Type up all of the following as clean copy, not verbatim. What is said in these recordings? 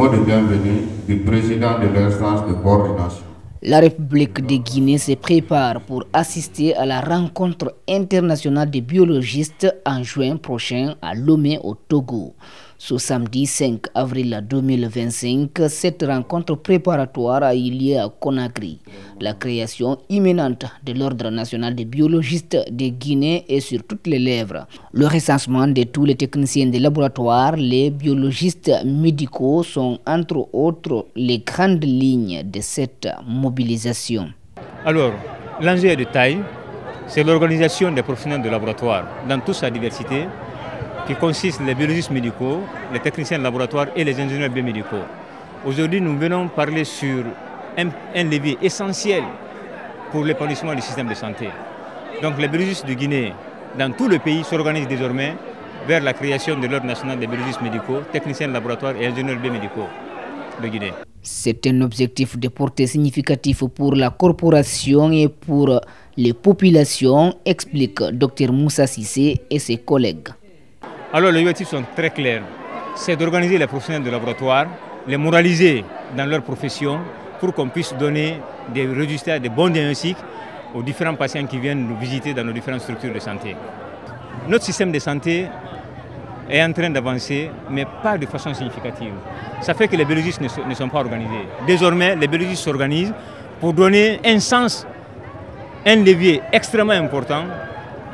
mot de bienvenue du président de l'instance de coordination. La République de Guinée se prépare pour assister à la rencontre internationale des biologistes en juin prochain à Lomé au Togo. Ce samedi 5 avril 2025, cette rencontre préparatoire a eu lieu à Conakry. La création imminente de l'Ordre national des biologistes de Guinée est sur toutes les lèvres. Le recensement de tous les techniciens des laboratoires, les biologistes médicaux sont entre autres les grandes lignes de cette mobilisation. Alors, l'enjeu est de taille, c'est l'organisation des professionnels de laboratoire dans toute sa diversité, qui consiste les biologistes médicaux, les techniciens de laboratoire et les ingénieurs biomédicaux. Aujourd'hui, nous venons parler sur un levier essentiel pour l'épanouissement du système de santé. Donc les biologistes de Guinée, dans tout le pays, s'organisent désormais vers la création de l'Ordre national des biologistes médicaux, techniciens de laboratoire et ingénieurs biomédicaux de Guinée. C'est un objectif de portée significative pour la corporation et pour les populations, explique Dr Moussa Sissé et ses collègues. Alors les objectifs sont très clairs, c'est d'organiser les professionnels de laboratoire, les moraliser dans leur profession pour qu'on puisse donner des résultats, des bons diagnostics aux différents patients qui viennent nous visiter dans nos différentes structures de santé. Notre système de santé est en train d'avancer, mais pas de façon significative. Ça fait que les biologistes ne sont pas organisés. Désormais, les biologistes s'organisent pour donner un sens, un levier extrêmement important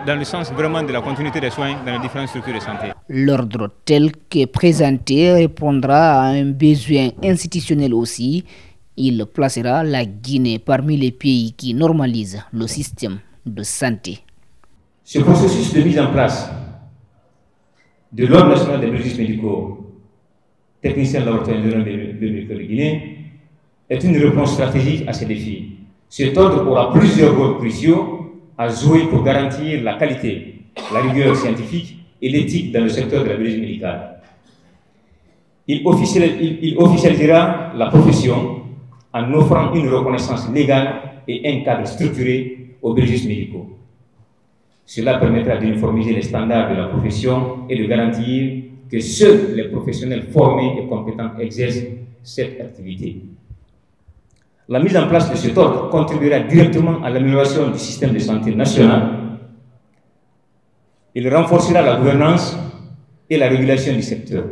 dans le sens vraiment de la continuité des soins dans les différentes structures de santé. L'ordre tel que présenté répondra à un besoin institutionnel aussi. Il placera la Guinée parmi les pays qui normalisent le système de santé. Ce processus de mise en place de l'Ordre national des biologistes médicaux, techniciens de laboratoire biomédicaux de Guinée, est une réponse stratégique à ces défis. Cet ordre aura plusieurs rôles cruciaux à jouer pour garantir la qualité, la rigueur scientifique et l'éthique dans le secteur de la biologie médicale. Il officialisera la profession en offrant une reconnaissance légale et un cadre structuré aux biologistes médicaux. Cela permettra d'uniformiser les standards de la profession et de garantir que seuls les professionnels formés et compétents exercent cette activité. La mise en place de cet ordre contribuera directement à l'amélioration du système de santé national. Il renforcera la gouvernance et la régulation du secteur.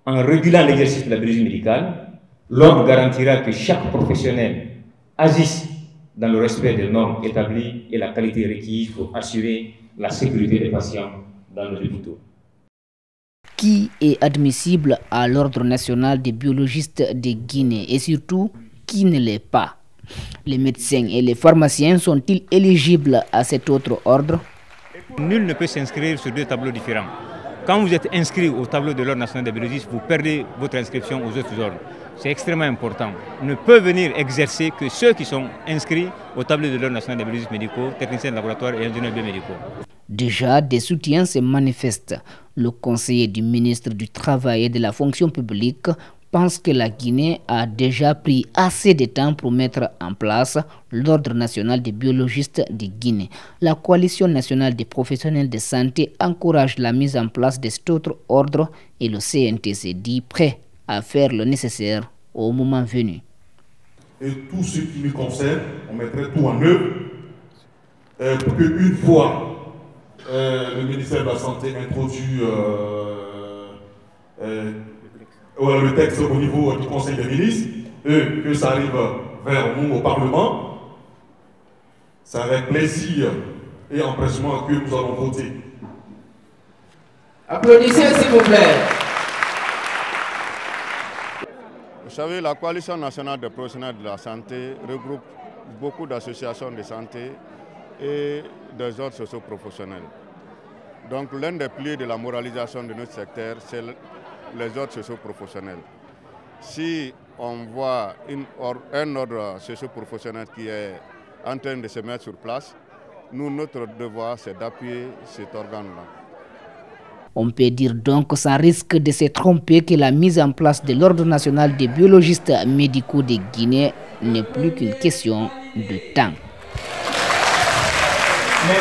En régulant l'exercice de la biologie médicale, l'ordre garantira que chaque professionnel agisse dans le respect des normes établies et la qualité requise pour assurer la sécurité des patients dans nos hôpitaux. Qui est admissible à l'Ordre national des biologistes de Guinée et surtout qui ne l'est pas? Les médecins et les pharmaciens sont-ils éligibles à cet autre ordre? Nul ne peut s'inscrire sur deux tableaux différents. Quand vous êtes inscrit au tableau de l'Ordre national des biologistes, vous perdez votre inscription aux autres ordres. C'est extrêmement important. Ne peut venir exercer que ceux qui sont inscrits au tableau de l'Ordre national des biologistes médicaux, techniciens de laboratoire et ingénieurs biomédicaux. Déjà, des soutiens se manifestent. Le conseiller du ministre du Travail et de la Fonction publique pense que la Guinée a déjà pris assez de temps pour mettre en place l'Ordre national des biologistes de Guinée. La Coalition nationale des professionnels de santé encourage la mise en place de cet autre ordre et le CNTC dit prêt à faire le nécessaire au moment venu. Et tout ce qui nous concerne, on mettrait tout en œuvre pour qu'une fois le ministère de la Santé introduit le texte au niveau du Conseil des ministres et que ça arrive vers nous au Parlement, c'est avec plaisir et empressement que nous allons voter. Applaudissez s'il vous plaît. Vous savez, la Coalition nationale des professionnels de la santé regroupe beaucoup d'associations de santé et des ordres socio-professionnels. Donc l'un des piliers de la moralisation de notre secteur, c'est les ordres socio-professionnels. Si on voit un ordre socio-professionnel qui est en train de se mettre sur place, nous, notre devoir, c'est d'appuyer cet organe-là. On peut dire donc sans risque de se tromper que la mise en place de l'Ordre national des biologistes médicaux de Guinée n'est plus qu'une question de temps. Mais